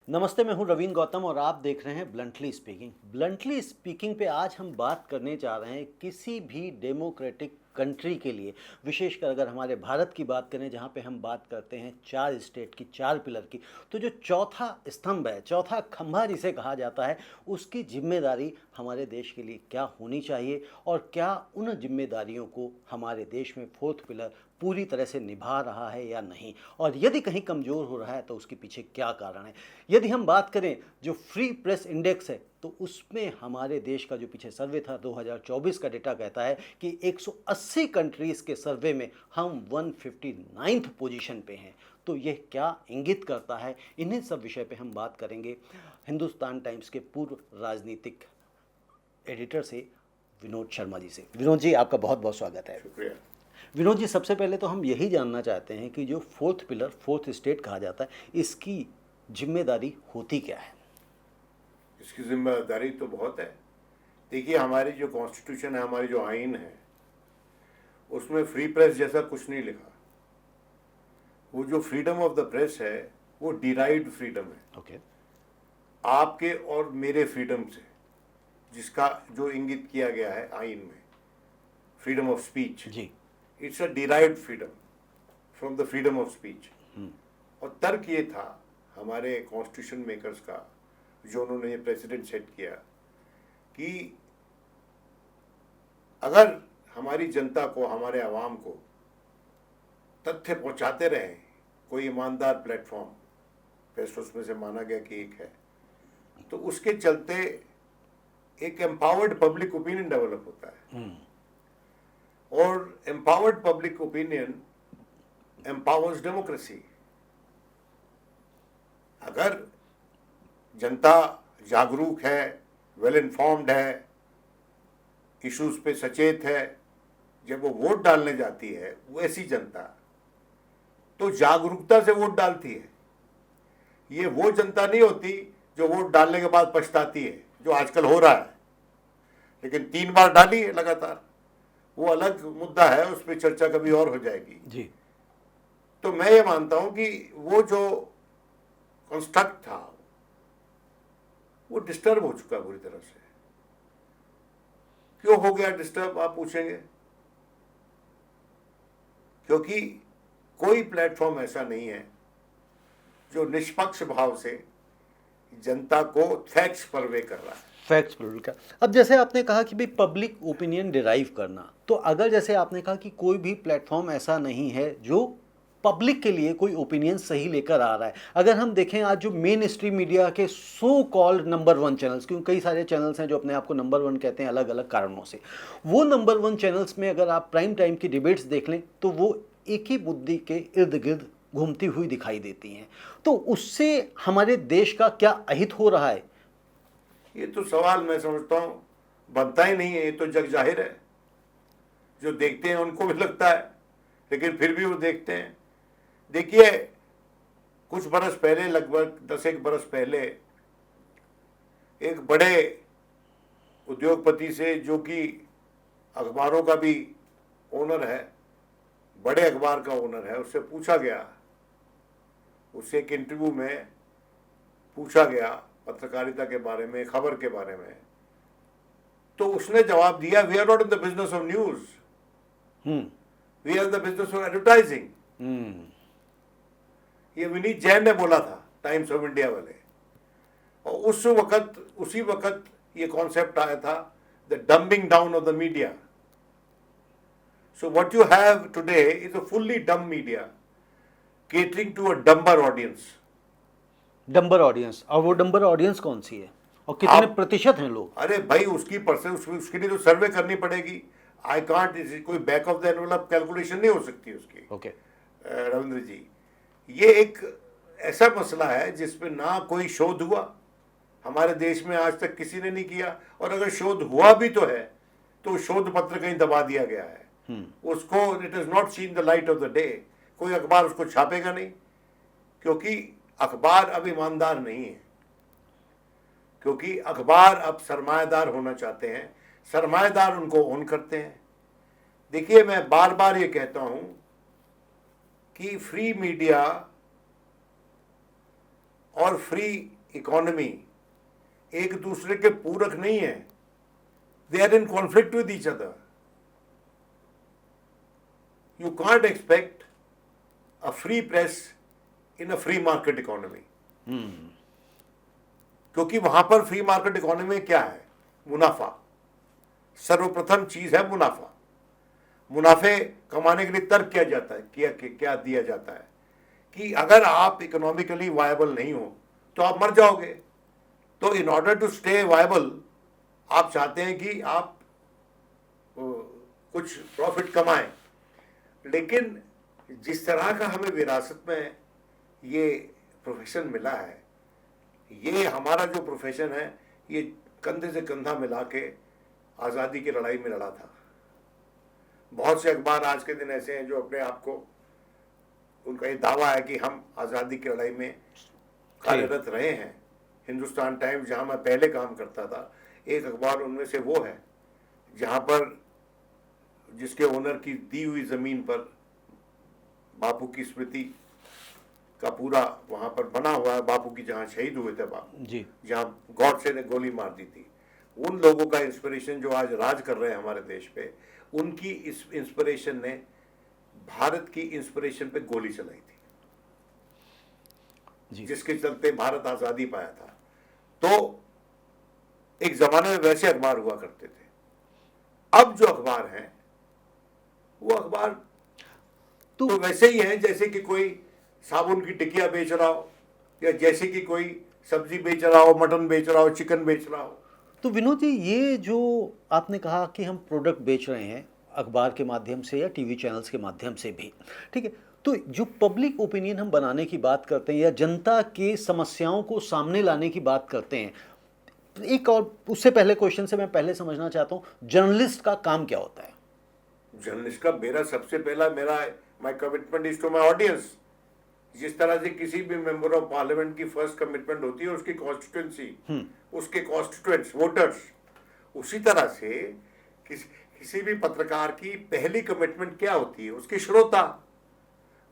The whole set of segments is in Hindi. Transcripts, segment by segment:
नमस्ते, मैं हूं रवीन गौतम और आप देख रहे हैं ब्लंटली स्पीकिंग। ब्लंटली स्पीकिंग पे आज हम बात करने जा रहे हैं किसी भी डेमोक्रेटिक कंट्री के लिए, विशेषकर अगर हमारे भारत की बात करें जहां पे हम बात करते हैं 4 स्टेट की, 4 पिलर की, तो जो चौथा स्तंभ है, चौथा खंभा जिसे कहा जाता है, उसकी जिम्मेदारी हमारे देश के लिए क्या होनी चाहिए और क्या उन जिम्मेदारियों को हमारे देश में फोर्थ पिलर पूरी तरह से निभा रहा है या नहीं, और यदि कहीं कमज़ोर हो रहा है तो उसके पीछे क्या कारण है। यदि हम बात करें जो फ्री प्रेस इंडेक्स है, तो उसमें हमारे देश का जो पीछे सर्वे था 2024 का डेटा कहता है कि 180 कंट्रीज़ के सर्वे में हम 159th पोजीशन पे हैं। तो यह क्या इंगित करता है, इन्हीं सब विषय पे हम बात करेंगे हिंदुस्तान टाइम्स के पूर्व राजनीतिक एडिटर से विनोद शर्मा जी से। विनोद जी, आपका बहुत बहुत स्वागत है। शुक्रिया। विनोद जी, सबसे पहले तो हम यही जानना चाहते हैं कि जो फोर्थ पिलर, फोर्थ स्टेट कहा जाता है, इसकी जिम्मेदारी होती क्या है? इसकी जिम्मेदारी तो बहुत है। देखिए, हमारी जो कॉन्स्टिट्यूशन है, हमारी जो आइन है, उसमें फ्री प्रेस जैसा कुछ नहीं लिखा। वो जो फ्रीडम ऑफ द प्रेस है वो डिराइव्ड फ्रीडम है, ओके। आपके और मेरे फ्रीडम से, जिसका जो इंगित किया गया है आइन में, फ्रीडम ऑफ स्पीच। जी। It's a derived freedom from the freedom of speech. और तर्क ये था हमारे कॉन्स्टिट्यूशन मेकर्स का, जो उन्होंने ये प्रेसिडेंट सेट किया, कि अगर हमारी जनता को, हमारे आवाम को तथ्य पहुंचाते रहें, कोई ईमानदार प्लेटफॉर्म, फेसबुक में से माना गया कि एक है, तो उसके चलते एक एम्पावर्ड पब्लिक ओपिनियन डेवलप होता है। और empowered public opinion empowers democracy. अगर जनता जागरूक है, वेल इन्फॉर्म्ड है, इश्यूज पे सचेत है, जब वो वोट डालने जाती है, वैसी जनता तो जागरूकता से वोट डालती है। ये वो जनता नहीं होती जो वोट डालने के बाद पछताती है, जो आजकल हो रहा है। लेकिन 3 बार डाली है लगातार, वो अलग मुद्दा है, उस पर चर्चा कभी और हो जाएगी जी। तो मैं ये मानता हूं कि वो जो कंस्ट्रक्ट था वो डिस्टर्ब हो चुका पूरी तरह से। क्यों हो गया डिस्टर्ब, आप पूछेंगे? क्योंकि कोई प्लेटफॉर्म ऐसा नहीं है जो निष्पक्ष भाव से जनता को फैक्ट्स परवे कर रहा है। फैक्ट्स पर का। अब जैसे आपने कहा कि भाई पब्लिक ओपिनियन डिराइव करना, तो अगर जैसे आपने कहा कि कोई भी प्लेटफॉर्म ऐसा नहीं है जो पब्लिक के लिए कोई ओपिनियन सही लेकर आ रहा है। अगर हम देखें आज जो मेन स्ट्रीम मीडिया के सो कॉल्ड नंबर 1 चैनल्स, क्योंकि कई सारे चैनल्स हैं जो अपने आप को नंबर 1 कहते हैं अलग अलग कारणों से, वो नंबर 1 चैनल्स में अगर आप प्राइम टाइम की डिबेट्स देख लें तो वो एक ही मुद्दे के इर्द गिर्द घूमती हुई दिखाई देती हैं। तो उससे हमारे देश का क्या अहित हो रहा है? ये तो सवाल मैं समझता हूं बनता ही नहीं है। ये तो जग जाहिर है, जो देखते हैं उनको भी लगता है, लेकिन फिर भी वो देखते हैं। देखिए, कुछ बरस पहले, लगभग 10 बरस पहले, एक बड़े उद्योगपति से, जो कि अखबारों का भी ओनर है, बड़े अखबार का ओनर है, उससे पूछा गया, उससे एक इंटरव्यू में पूछा गया पत्रकारिता के बारे में, खबर के बारे में, तो उसने जवाब दिया, we are not in the business of news, we are in the business of advertising. ये विनीत जैन ने बोला था, टाइम्स ऑफ इंडिया वाले। और उसी वक्त ये कॉन्सेप्ट आया था, the dumbing down of the media. So what you have today is a fully dumb media catering to a dumber audience. Dumber audience. और वो डंबर ऑडियंस कौन सी है और कितने प्रतिशत हैं लोग? अरे भाई, उसके लिए तो सर्वे करनी पड़ेगी। आई कांट, कोई back of the envelope calculation नहीं हो सकती उसकी। ओके। रविंद्र जी, ये एक ऐसा मसला है जिसमें ना कोई शोध हुआ, हमारे देश में आज तक किसी ने नहीं किया, और अगर शोध हुआ भी तो है तो शोध पत्र कहीं दबा दिया गया है। उसको, it is not seen the light of the day. कोई अखबार उसको छापेगा नहीं, क्योंकि अखबार अब ईमानदार नहीं है, क्योंकि अखबार अब सरमाएदार होना चाहते हैं, सरमाएदार उनको ओन करते हैं। देखिए, मैं बार बार ये कहता हूं कि फ्री मीडिया और फ्री इकोनॉमी एक दूसरे के पूरक नहीं है, they are in conflict with each other. You can't expect a free press in a free market economy, क्योंकि वहां पर फ्री मार्केट इकोनॉमी में क्या है? मुनाफा। सर्वप्रथम चीज है मुनाफा। मुनाफे कमाने के लिए तर्क किया जाता है, क्या दिया जाता है कि अगर आप इकोनॉमिकली वायबल नहीं हो तो आप मर जाओगे। तो in order to stay viable आप चाहते हैं कि आप कुछ प्रॉफिट कमाएं। लेकिन जिस तरह का हमें विरासत में ये प्रोफेशन मिला है, ये हमारा जो प्रोफेशन है, ये कंधे से कंधा मिला के आज़ादी की लड़ाई में लड़ा था। बहुत से अखबार आज के दिन ऐसे हैं जो अपने आप को, उनका ये दावा है कि हम आज़ादी की लड़ाई में कार्यरत रहे हैं। हिंदुस्तान टाइम्स, जहां मैं पहले काम करता था, एक अखबार उनमें से वो है जहां पर जिसके ओनर की दी हुई ज़मीन पर बापू की स्मृति का पूरा वहां पर बना हुआ है, बापू की जहां शहीद हुए थे बापू जी, जहां गॉडसे ने गोली मार दी थी। उन लोगों का इंस्पिरेशन जो आज राज कर रहे हैं हमारे देश पे, उनकी इस इंस्पिरेशन ने भारत की इंस्पिरेशन पे गोली चलाई थी जी। जिसके चलते भारत आजादी पाया था। तो एक जमाने में वैसे अखबार हुआ करते थे। अब जो अखबार हैं वो अखबार तो वैसे ही हैं जैसे कि कोई साबुन की टिकिया बेच रहा हो, या जैसे कि कोई सब्जी बेच रहा हो, मटन बेच रहा हो, चिकन बेच रहा हो। तो विनोद जी, ये जो आपने कहा कि हम प्रोडक्ट बेच रहे हैं अखबार के माध्यम से या टीवी चैनल्स के माध्यम से भी, ठीक है, तो जो पब्लिक ओपिनियन हम बनाने की बात करते हैं या जनता के समस्याओं को सामने लाने की बात करते हैं, एक और उससे पहले क्वेश्चन से मैं पहले समझना चाहता हूँ, जर्नलिस्ट का काम क्या होता है? जर्नलिस्ट का मेरा सबसे पहला my commitment is to my audience. जिस तरह से किसी भी मेंबर ऑफ पार्लियामेंट की फर्स्ट कमिटमेंट होती है उसकी कॉन्स्टिट्यूएंसी, उसके कॉन्स्टिट्यूएंट्स, वोटर्स, उसी तरह से किसी भी पत्रकार की पहली कमिटमेंट क्या होती है? उसके श्रोता,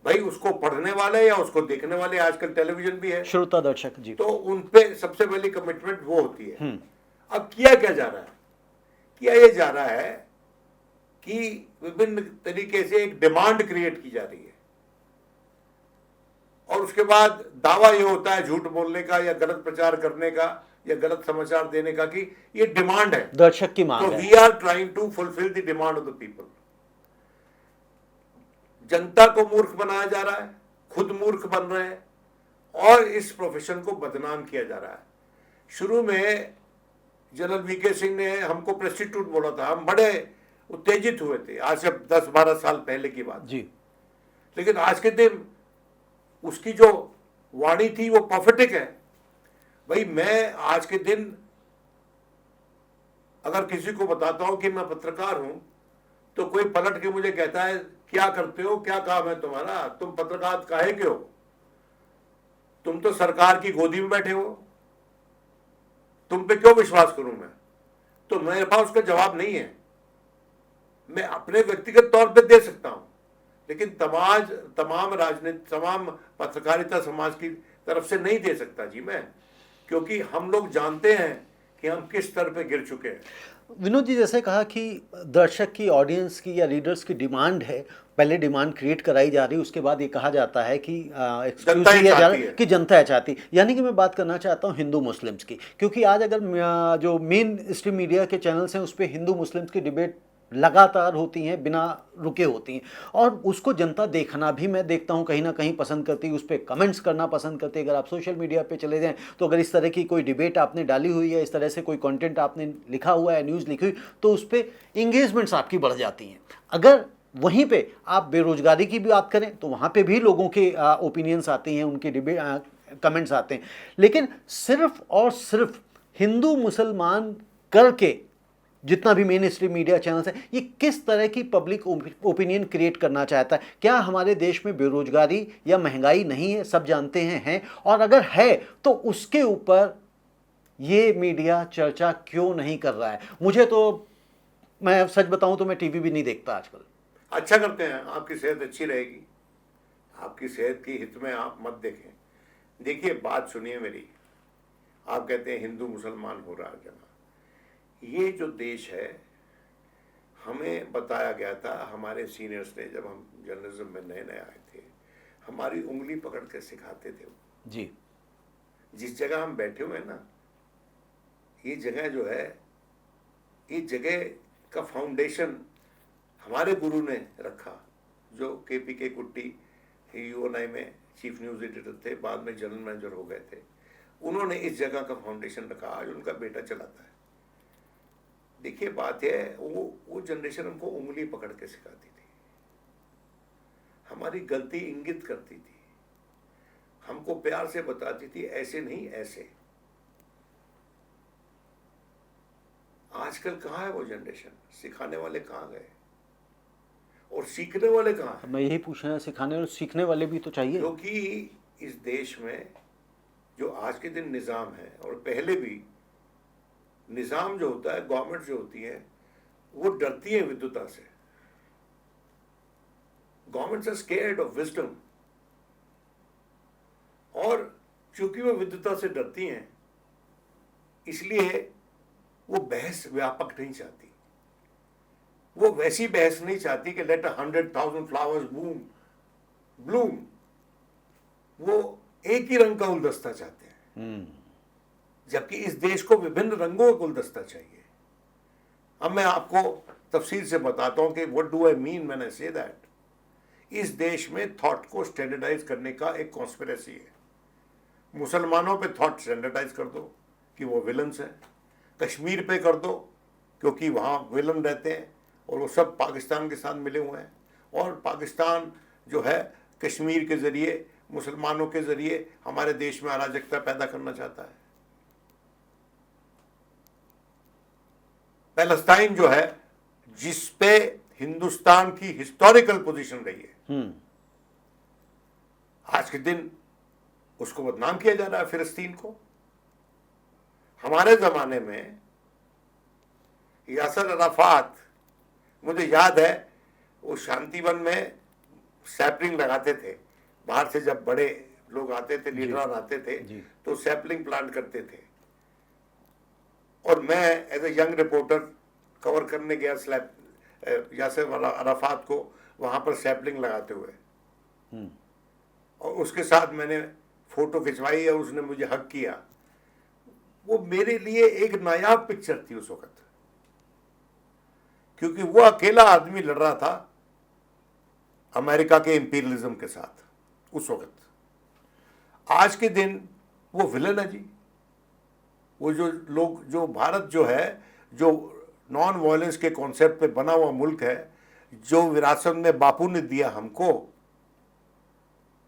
भाई उसको पढ़ने वाले या उसको देखने वाले, आजकल टेलीविजन भी है, श्रोता दर्शक जी, तो उन पे सबसे पहली कमिटमेंट वो होती है। अब किया क्या जा रहा है? किया ये जा रहा है कि विभिन्न तरीके से एक डिमांड क्रिएट की जा रही है, और उसके बाद दावा ये होता है झूठ बोलने का या गलत प्रचार करने का या गलत समाचार देने का कि ये डिमांड है, दर्शक की मांग तो है। We are trying to fulfil the demand of the people. जनता को मूर्ख बनाया जा रहा है, खुद मूर्ख बन रहे हैं, और इस प्रोफेशन को बदनाम किया जा रहा है। शुरू में जनरल वीके सिंह ने हमको प्रेस्टिट्यूट बोला था, हम बड़े उत्तेजित हुए थे, आज से 10-12 साल पहले की बात जी। लेकिन आज के दिन उसकी जो वाणी थी वो प्रोफेटिक है। भाई मैं आज के दिन अगर किसी को बताता हूं कि मैं पत्रकार हूं, तो कोई पलट के मुझे कहता है क्या करते हो, क्या काम है तुम्हारा, तुम पत्रकार काहे के हो, तुम तो सरकार की गोदी में बैठे हो, तुम पे क्यों विश्वास करूं मैं? तो मेरे पास उसका जवाब नहीं है। मैं अपने व्यक्तिगत तौर पे दे सकता हूं, लेकिन तमाम राजनीति, तमाम पत्रकारिता समाज की तरफ से नहीं दे सकता जी मैं, क्योंकि हम लोग जानते हैं कि हम किस स्तर पे गिर चुके हैं। विनोद जी, जैसे कहा कि दर्शक की, ऑडियंस की या रीडर्स की डिमांड है, पहले डिमांड क्रिएट कराई जा रही है, उसके बाद ये कहा जाता है कि जनता ही चाहती है। कि जनता चाहती, यानी कि मैं बात करना चाहता हूँ हिंदू मुस्लिम्स की, क्योंकि आज अगर जो मेन स्ट्रीम मीडिया के चैनल्स हैं उस पर हिंदू मुस्लिम्स की डिबेट लगातार होती हैं, बिना रुके होती हैं, और उसको जनता देखना भी मैं देखता हूं कहीं ना कहीं पसंद करती है, उस पर कमेंट्स करना पसंद करती है। अगर आप सोशल मीडिया पे चले जाएं तो अगर इस तरह की कोई डिबेट आपने डाली हुई है, इस तरह से कोई कंटेंट आपने लिखा हुआ है, न्यूज़ लिखी हुई, तो उस पर इंगेजमेंट्स आपकी बढ़ जाती हैं। अगर वहीं पे आप बेरोजगारी की भी बात करें तो वहाँ पे भी लोगों के ओपिनियंस आती हैं, उनके डिबेट कमेंट्स आते हैं, लेकिन सिर्फ और सिर्फ हिंदू मुसलमान करके जितना भी मेन स्ट्रीम मीडिया चैनल्स है, ये किस तरह की पब्लिक ओपिनियन क्रिएट करना चाहता है? क्या हमारे देश में बेरोजगारी या महंगाई नहीं है? सब जानते हैं, और अगर है तो उसके ऊपर ये मीडिया चर्चा क्यों नहीं कर रहा है? मुझे तो, मैं सच बताऊं तो मैं टीवी भी नहीं देखता आजकल। अच्छा करते हैं, आपकी सेहत अच्छी रहेगी, आपकी सेहत की हित में आप मत देखें। देखिए, बात सुनिए मेरी, आप कहते हैं हिंदू मुसलमान हो रहा जमा। ये जो देश है, हमें बताया गया था, हमारे सीनियर्स ने, जब हम जर्नलिज्म में नए नए आए थे, हमारी उंगली पकड़ के सिखाते थे वो। जी। जिस जगह हम बैठे हुए हैं ना, ये जगह जो है, ये जगह का फाउंडेशन हमारे गुरु ने रखा, जो KPK कुट्टी UNI में चीफ न्यूज़ एडिटर थे, बाद में जनरल मैनेजर हो गए थे। उन्होंने इस जगह का फाउंडेशन रखा, आज उनका बेटा चलाता है। देखिए बात है, वो जनरेशन हमको उंगली पकड़ के सिखाती थी, हमारी गलती इंगित करती थी, हमको प्यार से बताती थी ऐसे नहीं ऐसे। आजकल कहाँ है वो जनरेशन? सिखाने वाले कहाँ गए और सीखने वाले कहाँ हैं? मैं यही पूछना, सिखाने और सीखने वाले भी तो चाहिए। क्योंकि इस देश में जो आज के दिन निज़ाम है, और पहले भी निज़ाम जो होता है, गवर्नमेंट जो होती है, वो डरती है विद्वता से। Governments are scared of wisdom, और चूंकि वो विद्वता से डरती हैं, इसलिए वो बहस व्यापक नहीं चाहती। वो वैसी बहस नहीं चाहती कि लेट 100,000 फ्लावर्स ब्लूम। वो एक ही रंग का गुलदस्ता चाहते हैं, जबकि इस देश को विभिन्न रंगों का गुलदस्ता चाहिए। अब मैं आपको तफसील से बताता हूं कि what do I mean when I say that. इस देश में थॉट को स्टैंडर्डाइज करने का एक कॉन्स्पिरेसी है। मुसलमानों पे थॉट स्टैंडर्डाइज कर दो कि वो विलन्स हैं, कश्मीर पे कर दो क्योंकि वहाँ विलन रहते हैं और वो सब पाकिस्तान के साथ मिले हुए हैं, और पाकिस्तान जो है कश्मीर के ज़रिए, मुसलमानों के ज़रिए हमारे देश में अराजकता पैदा करना चाहता है। पैलेस्टाइन जो है, जिस पे हिंदुस्तान की हिस्टोरिकल पोजीशन रही है, आज के दिन उसको बदनाम किया जा रहा है, फिलिस्तीन को। हमारे ज़माने में यासर अराफात, मुझे याद है, वो शांतिवन में सैपलिंग लगाते थे, बाहर से जब बड़े लोग आते थे, लीडर आते थे, तो सैपलिंग प्लांट करते थे। और मैं as a young reporter cover करने गया यासर अराफात को वहाँ पर सैपलिंग लगाते हुए, और उसके साथ मैंने फ़ोटो खिंचवाई और उसने मुझे हक किया। वो मेरे लिए एक नायाब पिक्चर थी उस वक्त, क्योंकि वो अकेला आदमी लड़ रहा था अमेरिका के इंपीरियलिज्म के साथ उस वक्त। आज के दिन वो विलन है जी। वो जो लोग, जो भारत जो है, जो नॉन वायलेंस के कॉन्सेप्ट पे बना हुआ मुल्क है, जो विरासत में बापू ने दिया हमको,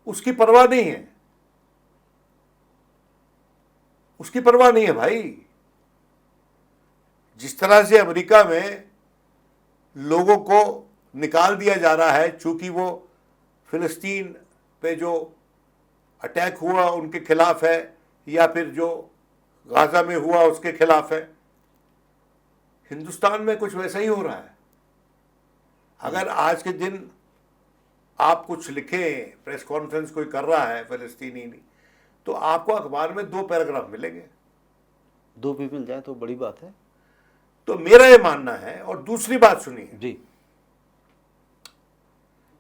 उसकी परवाह नहीं है, उसकी परवाह नहीं है भाई। जिस तरह से अमेरिका में लोगों को निकाल दिया जा रहा है चूंकि वो फिलिस्तीन पे जो अटैक हुआ उनके खिलाफ है, या फिर जो गाजा में हुआ उसके खिलाफ है, हिंदुस्तान में कुछ वैसा ही हो रहा है। अगर आज के दिन आप कुछ लिखें, प्रेस कॉन्फ्रेंस कोई कर रहा है फिलिस्तीनी, तो आपको अखबार में 2 पैराग्राफ मिलेंगे। 2 भी मिल जाए तो बड़ी बात है। तो मेरा ये मानना है, और दूसरी बात सुनिए जी,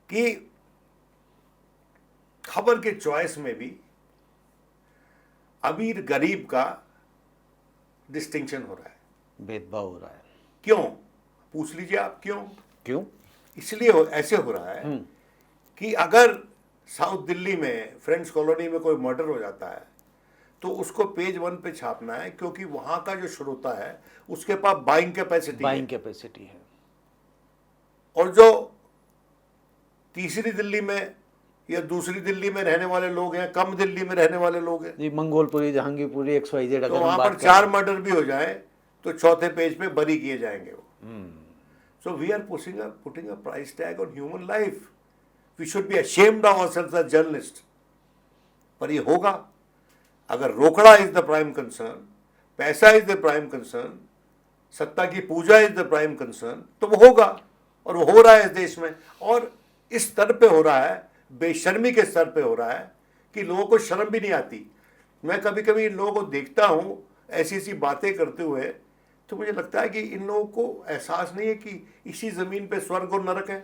कि खबर के चॉइस में भी अमीर गरीब का डिस्टिंक्शन हो रहा है, भेदभाव हो रहा है। क्यों? पूछ लीजिए आप, क्यों? इसलिए ऐसे हो रहा है कि अगर साउथ दिल्ली में फ्रेंड्स कॉलोनी में कोई मर्डर हो जाता है तो उसको पेज 1 पे छापना है, क्योंकि वहां का जो श्रोता है उसके पास बाइंग कैपेसिटी है। और जो तीसरी दिल्ली में या दूसरी दिल्ली में रहने वाले लोग हैं, कम दिल्ली में रहने वाले लोग हैं, जी, मंगोलपुरी, जहांगीरपुरी, XYZ, तो वहां पर 4 मर्डर भी हो जाए तो चौथे पेज पे बरी किए जाएंगे वो। So we are putting a price tag on human life. We should be ashamed of ourselves as journalist. पर ये होगा अगर रोकड़ा इज द प्राइम कंसर्न, पैसा इज द प्राइम कंसर्न, सत्ता की पूजा इज द प्राइम कंसर्न, तो वो होगा, और वो हो रहा है इस देश में। और इस स्तर पे हो रहा है, बेशर्मी के स्तर पे हो रहा है कि लोगों को शर्म भी नहीं आती मैं कभी कभी इन लोगों को देखता हूँ ऐसी ऐसी बातें करते हुए, तो मुझे लगता है कि इन लोगों को एहसास नहीं है कि इसी ज़मीन पे स्वर्ग और नरक है,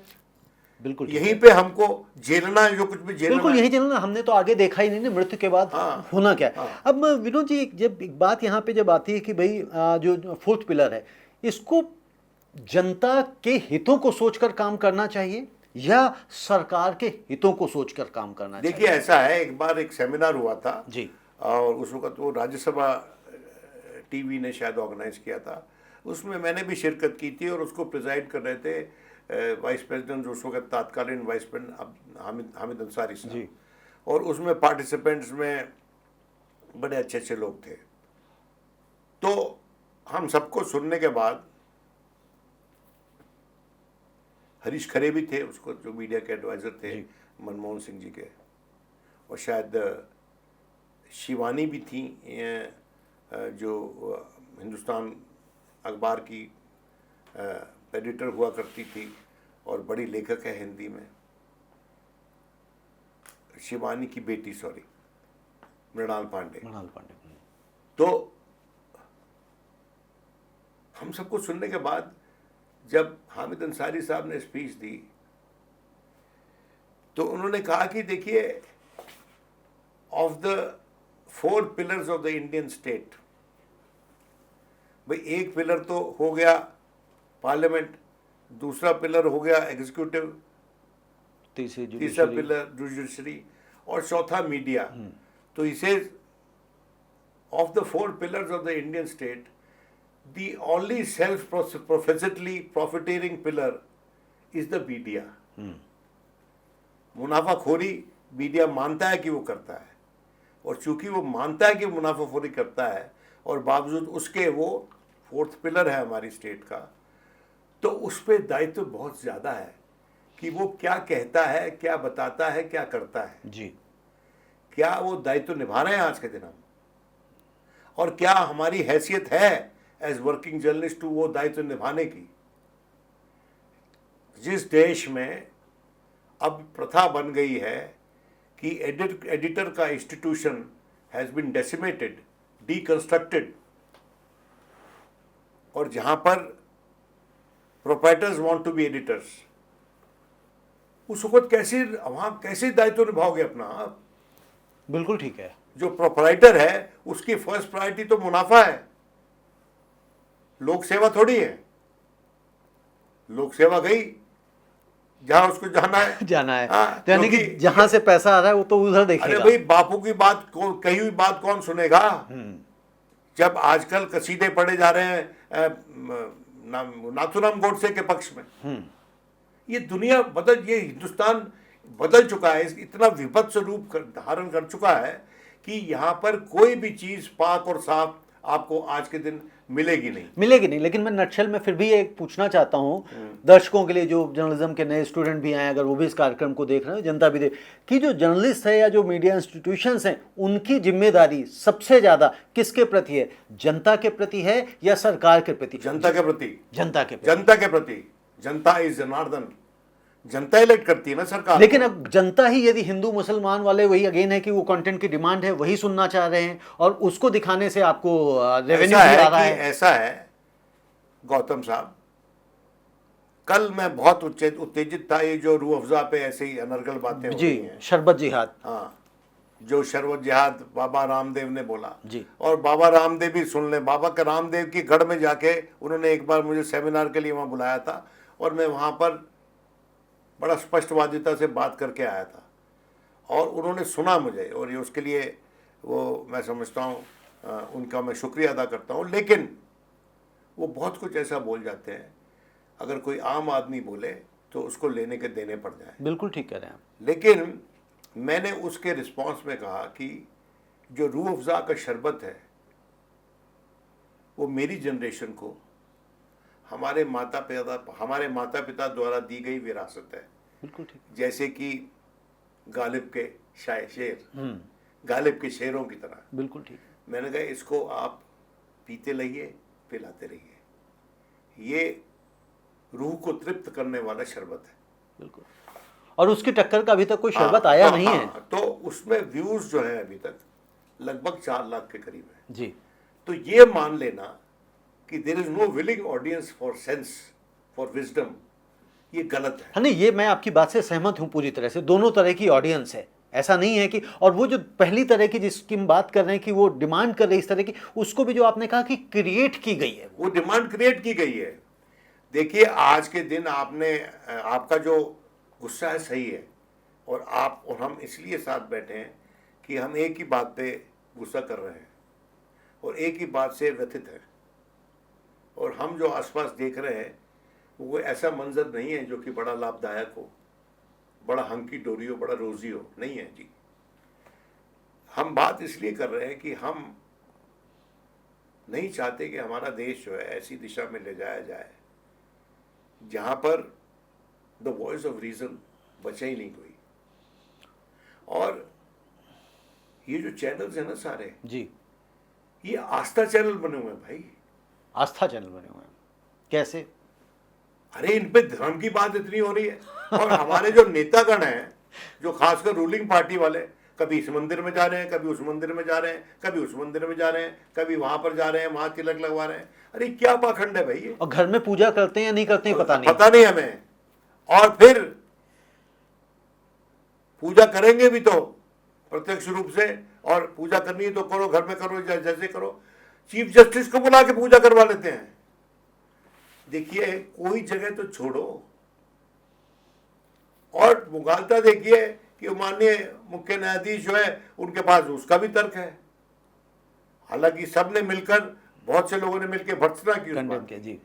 बिल्कुल ठीक यहीं है। पे हमको झेलना है जो कुछ भी झेलना बिल्कुल है। यही चलना, हमने तो आगे देखा ही नहीं ना मृत्यु के बाद हाँ होना क्या है। हाँ। अब विनोद जी, जब एक बात यहाँ पे जब आती है कि भाई जो फोर्थ पिलर है, इसको जनता के हितों को सोचकर काम करना चाहिए या सरकार के हितों को सोचकर काम करना देखिए चाहिए? ऐसा है, एक बार एक सेमिनार हुआ था जी और उस वक्त वो राज्यसभा टीवी ने शायद ऑर्गेनाइज किया था, उसमें मैंने भी शिरकत की थी और उसको प्रिजाइड कर रहे थे वाइस प्रेसिडेंट, उस वक्त तत्कालीन वाइस प्रेसिडेंट हामिद अंसारी जी। साहब, और उसमें पार्टिसिपेंट्स में बड़े अच्छे अच्छे लोग थे। तो हम सबको सुनने के बाद हरीश खरे भी थे, उसको जो मीडिया के एडवाइज़र थे मनमोहन सिंह जी के, और शायद शिवानी भी थी जो हिंदुस्तान अखबार की एडिटर हुआ करती थी और बड़ी लेखक है हिंदी में, शिवानी की बेटी, सॉरी, मृणाल पांडे। तो हम सबको सुनने के बाद जब हामिद अंसारी साहब ने स्पीच दी तो उन्होंने कहा कि देखिए, of the 4 pillars of the Indian state, भाई एक पिलर तो हो गया पार्लियामेंट, दूसरा पिलर हो गया एग्जीक्यूटिव, तीसरा पिलर जुडिशरी और चौथा मीडिया। तो इसे of the 4 pillars of the Indian state, the only self-professedly profiteering pillar is the media. मुनाफाखोरी मीडिया मानता है कि वो करता है, और चूंकि वो मानता है कि मुनाफाखोरी करता है और बावजूद उसके वो 4th पिलर है हमारी स्टेट का, तो उस पर दायित्व तो बहुत ज़्यादा है कि वो क्या कहता है, क्या बताता है, क्या करता है जी। क्या वो दायित्व तो निभा रहे हैं आज के दिन हम, और क्या हमारी हैसियत है एज वर्किंग जर्नलिस्ट टू वो दायित्व निभाने की। जिस देश में अब प्रथा बन गई है कि एडिटर का institution has been decimated, deconstructed, और जहां पर proprietors want to be editors, उस वक्त कैसे वहां कैसे दायित्व निभाओगे अपना आप? बिल्कुल ठीक है। जो प्रोप्राइटर है उसकी फर्स्ट प्रायोरिटी तो मुनाफा है, लोक सेवा थोड़ी है। लोक सेवा गई जहां उसको जाना है जाना है, हाँ, यानी कि जहां से पैसा आ रहा है वो तो उधर देखेगा। अरे भाई, बापू की बात कही हुई बात कौन सुनेगा? जब आजकल कसीदे पढ़े जा रहे हैं नाथूराम गोडसे के पक्ष में, ये दुनिया ये हिंदुस्तान बदल चुका है, इतना विभत्स रूप धारण कर चुका है कि यहाँ पर कोई भी चीज पाक और साफ आपको आज के दिन मिलेगी नहीं। लेकिन मैं नटशल में फिर भी एक पूछना चाहता हूँ दर्शकों के लिए, जो जर्नलिज्म के नए स्टूडेंट भी आए, अगर वो भी इस कार्यक्रम को देख रहे हैं, जनता भी देख, कि जो जर्नलिस्ट है या जो मीडिया इंस्टीट्यूशंस हैं, उनकी जिम्मेदारी सबसे ज्यादा किसके प्रति है? जनता के प्रति है या सरकार के प्रति? जनता के प्रति। जनता के प्रति। जनता इज जनार्दन, जनता इलेक्ट करती है ना सरकार। लेकिन अब जनता ही, यदि हिंदू मुसलमान वाले वही अगेन है कि वो कंटेंट की डिमांड है, वही सुनना चाह रहे हैं और उसको दिखाने से आपको रेवेन्यू भी आ रहा है। ऐसा है गौतम साहब, कल मैं बहुत उत्तेजित था, ये जो रूह अफ़ज़ा पे ऐसे ही अनर्गल बातें हो रही हैं, शरबत जिहाद, हाँ, जो शरबत जिहाद बाबा रामदेव ने बोला जी, और बाबा रामदेव भी सुन लें, बाबा का रामदेव की गढ़ में जाके उन्होंने एक बार मुझे सेमिनार के लिए वहाँ बुलाया था और मैं वहाँ पर बड़ा स्पष्टवादिता से बात करके आया था और उन्होंने सुना मुझे, और ये उसके लिए वो मैं समझता हूँ उनका मैं शुक्रिया अदा करता हूँ। लेकिन वो बहुत कुछ ऐसा बोल जाते हैं, अगर कोई आम आदमी बोले तो उसको लेने के देने पड़ जाए। बिल्कुल ठीक कह रहे हैं आप। लेकिन मैंने उसके रिस्पांस में कहा कि जो रूह अफ़ज़ा का शरबत है वो मेरी जनरेशन को हमारे माता पिता द्वारा दी गई विरासत है। बिल्कुल ठीक। जैसे कि गालिब के शेर, गालिब के शेरों की तरह। बिल्कुल ठीक। मैंने कहा इसको आप पीते रहिए, पिलाते रहिए, ये रूह को तृप्त करने वाला शरबत है। बिल्कुल। और उसकी टक्कर का अभी तक कोई शरबत आया नहीं है। तो उसमें व्यूज जो है अभी तक लगभग 4 लाख के करीब है। जी। तो ये मान लेना कि there is no willing audience for sense, for wisdom, ये गलत है। हाँ, नहीं, ये मैं आपकी बात से सहमत हूँ पूरी तरह से। दोनों तरह की ऑडियंस है, ऐसा नहीं है कि, और वो जो पहली तरह की जिसकी हम बात कर रहे हैं कि वो डिमांड कर रही है इस तरह की, उसको भी जो आपने कहा कि क्रिएट की गई है, वो डिमांड क्रिएट की गई है। देखिए आज के दिन आपका जो गुस्सा है सही है, और आप और हम इसलिए साथ बैठे हैं कि हम एक ही बात पे गुस्सा कर रहे हैं और एक ही बात से व्यथित है, और हम जो आसपास देख रहे हैं वो ऐसा मंजर नहीं है जो कि बड़ा लाभदायक हो, बड़ा हंकी डोरी हो, बड़ा रोजी हो, नहीं है जी। हम बात इसलिए कर रहे हैं कि हम नहीं चाहते कि हमारा देश जो है ऐसी दिशा में ले जाया जाए जहां पर द वॉइस ऑफ रीजन बचे ही नहीं कोई। और ये जो चैनल्स हैं ना सारे, जी, ये आस्था चैनल बने हुए हैं भाई। आस्था चैनल बने हुए हैं। कैसे? अरे इन पे धर्म की बात इतनी हो रही है, और हमारे जो नेतागण हैं, जो खासकर रूलिंग पार्टी वाले, कभी इस मंदिर में जा रहे हैं, कभी उस मंदिर में जा रहे हैं, कभी उस मंदिर में जा रहे हैं, कभी वहां पर जा रहे हैं, वहां तिलक लगवा रहे हैं। अरे क्या पाखंड है भाई ये। और घर में पूजा करते हैं या नहीं करते हैं पता नहीं। पता नहीं हमें। और फिर पूजा करेंगे भी तो प्रत्यक्ष रूप से, और पूजा करनी है तो करो, घर में करो, जैसे करो। चीफ जस्टिस को बुला के पूजा करवा लेते हैं। देखिए कोई जगह तो छोड़ो। और मुगालता देखिए कि माननीय मुख्य न्यायाधीश जो है उनके पास उसका भी तर्क है, हालांकि सबने मिलकर, बहुत से लोगों ने मिलकर भर्त्सना की उस बात की। जी।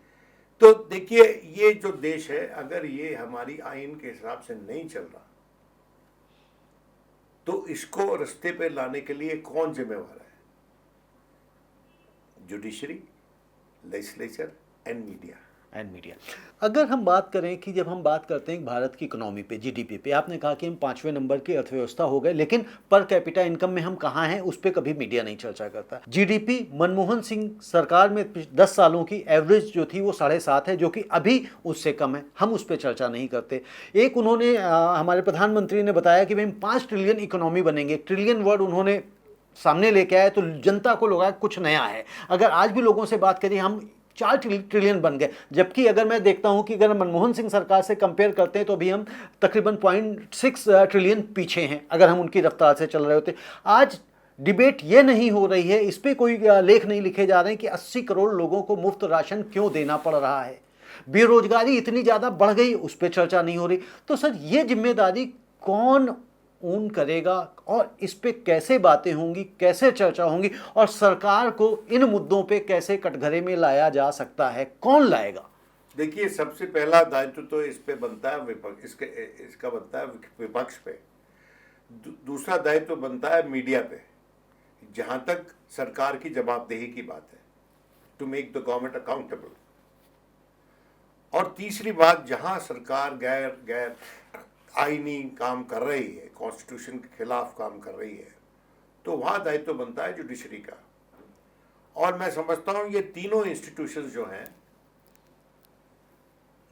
तो देखिए ये जो देश है, अगर ये हमारी आईन के हिसाब से नहीं चल रहा तो इसको रास्ते पे लाने के लिए कौन जिम्मेवार है? Judiciary, legislature and media. अगर हम बात करें कि जब हम बात करते हैं भारत की इकोनॉमी पे, जीडीपी पे, आपने कहा कि हम 5वें नंबर की अर्थव्यवस्था हो गए, लेकिन पर कैपिटा इनकम में हम कहाँ हैं उस पर कभी मीडिया नहीं चर्चा करता। जीडीपी मनमोहन सिंह सरकार में 10 सालों की एवरेज जो थी वो 7.5 है, जो कि अभी उससे कम है, हम उस पर चर्चा नहीं करते। एक उन्होंने हमारे प्रधानमंत्री ने बताया कि भाई हम 5 ट्रिलियन इकोनॉमी बनेंगे। ट्रिलियन वर्ड उन्होंने सामने लेके आए तो जनता को लगा कुछ नया है। अगर आज भी लोगों से बात करें, हम 4 ट्रिलियन बन गए, जबकि अगर मैं देखता हूं कि अगर मनमोहन सिंह सरकार से कंपेयर करते हैं तो अभी हम तकरीबन 0.6 ट्रिलियन पीछे हैं, अगर हम उनकी रफ्तार से चल रहे होते। आज डिबेट ये नहीं हो रही है, इस पर कोई लेख नहीं लिखे जा रहे हैं कि 80 करोड़ लोगों को मुफ्त राशन क्यों देना पड़ रहा है, बेरोजगारी इतनी ज़्यादा बढ़ गई, उस पर चर्चा नहीं हो रही। तो सर ये जिम्मेदारी कौन ओन करेगा, और इस पे कैसे बातें होंगी, कैसे चर्चा होंगी, और सरकार को इन मुद्दों पे कैसे कटघरे में लाया जा सकता है, कौन लाएगा? देखिए सबसे पहला दायित्व तो इस पे बनता है विपक्ष, इसका बनता है विपक्ष पे। दूसरा दायित्व बनता है मीडिया पे, जहां तक सरकार की जवाबदेही की बात है, to make the government accountable. और तीसरी बात, जहां सरकार गैर आईनी काम कर रही है, कॉन्स्टिट्यूशन के खिलाफ काम कर रही है, तो वहां दायित्व बनता है जुडिशरी का। और मैं समझता हूं ये तीनों इंस्टीट्यूशंस जो हैं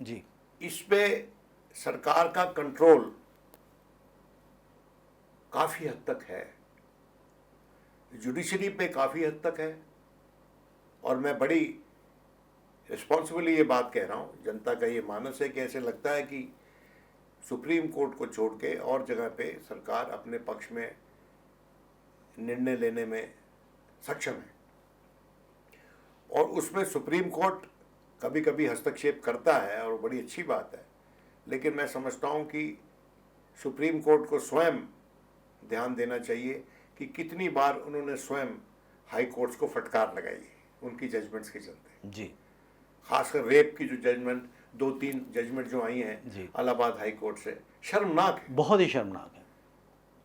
जी, इस पे सरकार का कंट्रोल काफी हद तक है, जुडिशरी पे काफी हद तक है। और मैं बड़ी रिस्पॉन्सिबली ये बात कह रहा हूं, जनता का ये मानस है कि ऐसे लगता है कि सुप्रीम कोर्ट को छोड़ के और जगह पे सरकार अपने पक्ष में निर्णय लेने में सक्षम है, और उसमें सुप्रीम कोर्ट कभी कभी हस्तक्षेप करता है और बड़ी अच्छी बात है। लेकिन मैं समझता हूं कि सुप्रीम कोर्ट को स्वयं ध्यान देना चाहिए कि कितनी बार उन्होंने स्वयं हाई कोर्ट्स को फटकार लगाई उनकी जजमेंट्स के चलते। जी, खासकर रेप की जो जजमेंट, 2-3 जजमेंट जो आई हैं इलाहाबाद हाई कोर्ट से, शर्मनाक है, बहुत ही शर्मनाक है।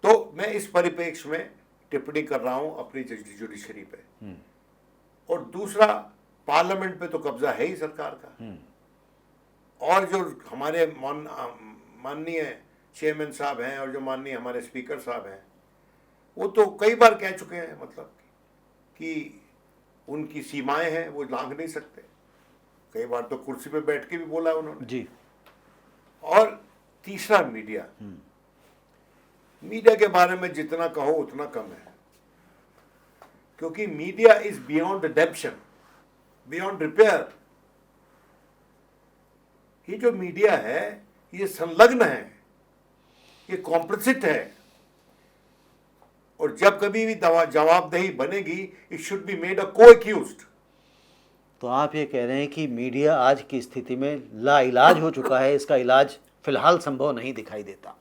तो मैं इस परिप्रेक्ष्य में टिप्पणी कर रहा हूं अपनी जुडिशरी पे। और दूसरा, पार्लियामेंट पे तो कब्जा है ही सरकार का, और जो हमारे माननीय चेयरमैन साहब हैं और जो माननीय हमारे स्पीकर साहब हैं, वो तो कई बार कह चुके हैं मतलब कि उनकी सीमाएं हैं, वो लांघ नहीं सकते। कई बार तो कुर्सी पे बैठ के भी बोला उन्होंने जी। और तीसरा, मीडिया। मीडिया के बारे में जितना कहो उतना कम है। क्योंकि media is beyond redemption, beyond repair. ये जो मीडिया है ये संलग्न है, ये कॉम्प्लिसिट है, और जब कभी भी जवाबदेही बनेगी it should be made a co-accused. तो आप ये कह रहे हैं कि मीडिया आज की स्थिति में लाइलाज हो चुका है, इसका इलाज फिलहाल संभव नहीं दिखाई देता।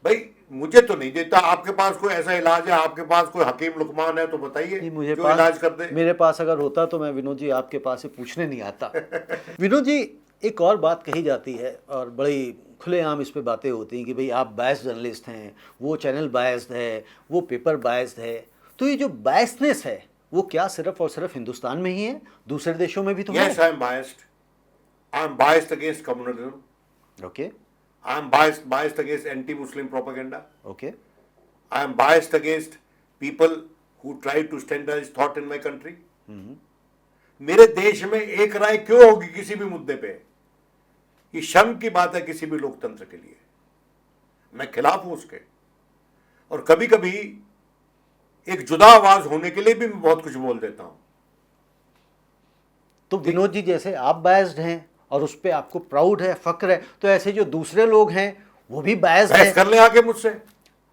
भाई मुझे तो नहीं देता, आपके पास कोई ऐसा इलाज है, आपके पास कोई हकीम लुकमान है तो बताइए मुझे जो इलाज कर दे। मेरे पास अगर होता तो मैं विनोद जी आपके पास से पूछने नहीं आता। विनोद जी, एक और बात कही जाती है और बड़ी खुलेआम इस पे बातें होती हैं कि भाई आप बायस्ड जर्नलिस्ट हैं, वो चैनल बायस्ड है, वो पेपर बायस्ड है। तो ये जो बायस्डनेस है वो क्या सिर्फ और सिर्फ हिंदुस्तान में ही है, दूसरे देशों में भी तो है? Yes, I am biased. I am biased against communism. Okay I am biased against anti-Muslim propaganda. Okay I am biased against people who try to standardize thought in my country. मेरे देश में एक राय क्यों होगी किसी भी मुद्दे पे? ये शर्म की बात है किसी भी लोकतंत्र के लिए। मैं खिलाफ हूं उसके, और कभी कभी एक जुदा आवाज होने के लिए भी मैं बहुत कुछ बोल देता हूं। तो विनोद जी, जैसे आप बायस्ड हैं और उस पर आपको प्राउड है, फक्र है, तो ऐसे जो दूसरे लोग हैं वो भी बायस्ड बहस हैं, कर ले आके मुझसे।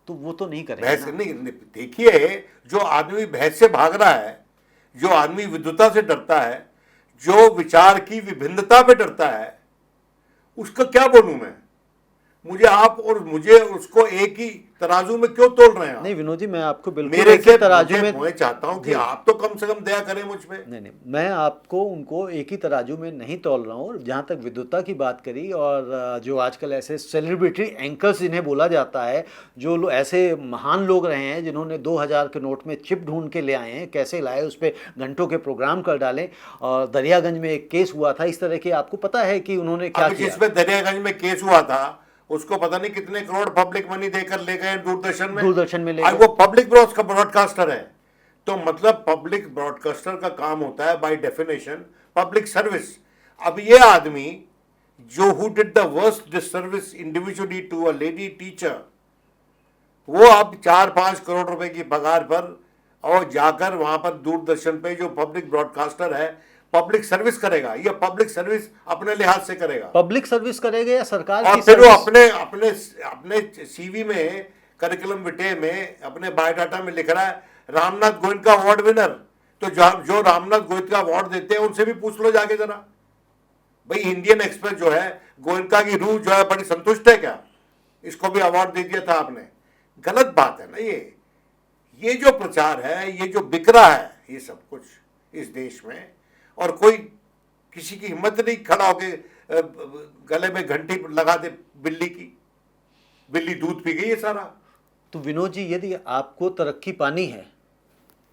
तो वो तो नहीं करेंगे बहस ना। नहीं, देखिए जो आदमी बहस से भाग रहा है, जो आदमी विद्वता से डरता है, जो विचार की विभिन्नता पे डरता है, उसका क्या बोलूं मैं? मुझे आप और मुझे उसको एक ही तराजू में क्यों तोल रहे हैं आप? नहीं विनोद जी, मैं आपको बिल्कुल मेरे एक ही से तराजू में मैं चाहता हूं कि जी। आप तो कम से कम दया करें मुझ पे। नहीं नहीं, मैं आपको उनको एक ही तराजू में नहीं तोल रहा हूँ। जहाँ तक विद्वता की बात करी और जो आजकल ऐसे सेलिब्रिटी एंकर्स जिन्हें बोला जाता है, जो लोग ऐसे महान लोग रहे हैं जिन्होंने 2000 के नोट में चिप ढूंढ के ले आए हैं, कैसे लाए, उस पर घंटों के प्रोग्राम कर डालें, और दरियागंज में एक केस हुआ था इस तरह के, आपको पता है कि उन्होंने क्या अभी किया? जिसमें दरियागंज में केस हुआ था उसको पता नहीं कितने करोड़ पब्लिक मनी देकर ले गए दूरदर्शन में ले आज गए। वो पब्लिक ब्रॉडकास्टर है। तो मतलब पब्लिक ब्रॉडकास्टर का काम होता है बाय डेफिनेशन पब्लिक सर्विस। अब ये आदमी जो who did the worst disservice individually to a lady teacher, वो अब 4-5 करोड़ रुपए की पगार पर और जाकर वहां पर दूरदर्शन पे जो पब्लिक ब्रॉडकास्टर है पब्लिक सर्विस करेगा। ये पब्लिक सर्विस अपने लिहाज से करेगा, पब्लिक सर्विस करेगा या सरकार और की फिर वो सर्विस? अपने अपने अपने सीवी में, करिकुलम विटे में, अपने बायोडाटा में लिख रहा है रामनाथ गोयनका अवार्ड विनर। तो जो रामनाथ गोयनका अवार्ड देते हैं उनसे भी पूछ लो जाके जरा, भाई इंडियन एक्सप्रेस जो है गोयनका की रूह जो है बड़ी संतुष्ट है क्या? इसको भी अवार्ड दे दिया था आपने। गलत बात है ना ये जो प्रचार है, ये जो बिक रहा है, ये सब कुछ इस देश में, और कोई किसी की हिम्मत नहीं खड़ा होके गले में घंटी लगा दे बिल्ली की, बिल्ली दूध पी गई है सारा। तो विनोद जी, यदि आपको तरक्की पानी है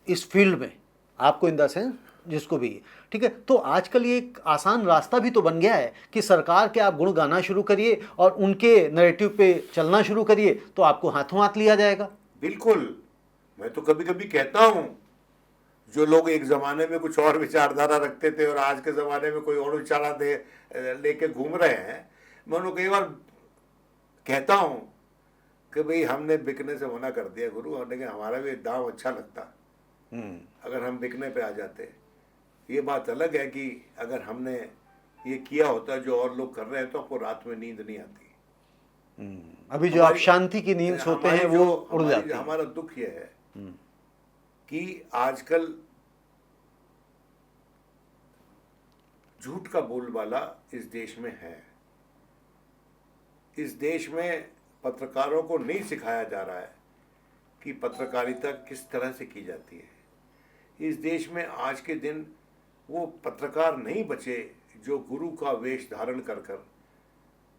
इस फील्ड में, आपको इन द सेंस जिसको भी, ठीक है, तो आजकल ये एक आसान रास्ता भी तो बन गया है कि सरकार के आप गुण गाना शुरू करिए और उनके नैरेटिव पे चलना शुरू करिए, तो आपको हाथों हाथ लिया जाएगा। बिल्कुल, मैं तो कभी कभी कहता हूं जो लोग एक जमाने में कुछ और विचारधारा रखते थे और आज के जमाने में कोई और विचारधारा लेके घूम रहे हैं, मैं उनको कई बार कहता हूं कि भाई हमने बिकने से मना कर दिया गुरु, लेकिन हमारा भी दाम अच्छा लगता अगर हम बिकने पे आ जाते। ये बात अलग है कि अगर हमने ये किया होता जो और लोग कर रहे हैं तो आपको रात में नींद नहीं आती। अभी जो आप शांति की नींद सोते हैं वो उड़ जाती है। हमारा दुख ये है कि आजकल झूठ का बोलबाला इस देश में है। इस देश में पत्रकारों को नहीं सिखाया जा रहा है कि पत्रकारिता किस तरह से की जाती है। इस देश में आज के दिन वो पत्रकार नहीं बचे जो गुरु का वेश धारण कर कर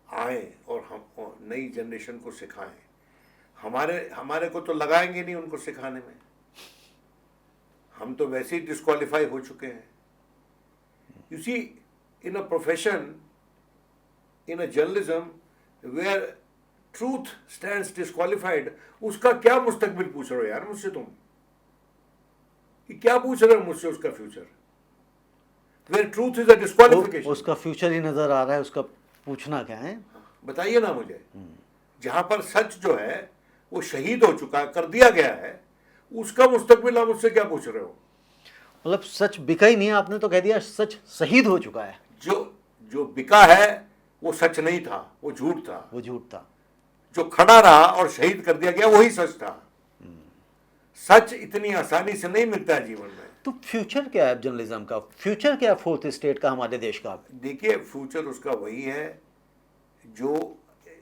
आए और हम नई जनरेशन को सिखाएं। हमारे को तो लगाएंगे नहीं उनको सिखाने में, हम तो वैसे ही डिस्क्वालीफाई हो चुके हैं। You see, in a profession, in a journalism where truth stands disqualified, उसका क्या मुस्तकबिल पूछ रहे हो यार मुझसे तुम? क्या पूछ रहे हो मुझसे उसका future? Where truth is a disqualification, उसका फ्यूचर ही नजर आ रहा है, उसका पूछना क्या है? बताइए ना मुझे। जहां पर सच जो है वो शहीद हो चुका है, कर दिया गया है, उसका मुस्तकबिल आप मुझसे क्या पूछ रहे हो? मतलब सच बिका ही नहीं है, आपने तो कह दिया सच शहीद हो चुका है। जो जो बिका है वो सच नहीं था, वो झूठ था। वो झूठ था। जो खड़ा रहा और शहीद कर दिया गया वही सच था। सच इतनी आसानी से नहीं मिलता है जीवन में। तो फ्यूचर क्या है जर्नलिज्म का, फ्यूचर क्या है फोर्थ स्टेट का, हमारे देश का? देखिए, फ्यूचर उसका वही है जो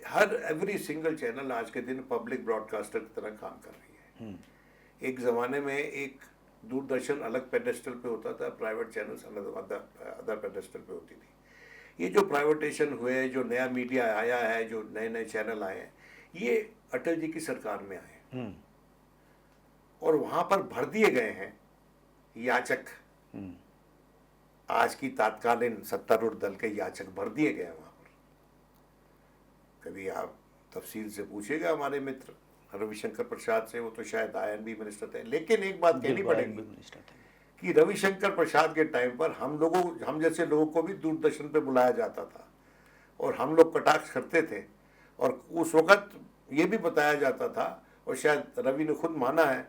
हर एवरी सिंगल चैनल आज के दिन पब्लिक ब्रॉडकास्टर की तरह काम कर रही है। एक ज़माने में एक दूरदर्शन अलग पेडेस्टल पे होता था, प्राइवेट चैनल्स अदर पेडेस्टल पे होती थी। ये जो प्राइवेटेशन हुए, जो नया मीडिया आया है, जो नए नए चैनल आए हैं, ये अटल जी की सरकार में आए और वहाँ पर भर दिए गए हैं याचक। आज की तात्कालीन सत्तारूढ़ दल के याचक भर दिए गए हैं वहाँ पर। कभी आप तफसील से पूछिएगा हमारे मित्र रविशंकर प्रसाद से, वो तो शायद INB मिनिस्टर थे, लेकिन एक बात कहनी पड़ेगी कि रविशंकर प्रसाद के टाइम पर हम जैसे लोगों को भी दूरदर्शन पे बुलाया जाता था और हम लोग कटाक्ष करते थे, और उस वक्त ये भी बताया जाता था, और शायद रवि ने खुद माना है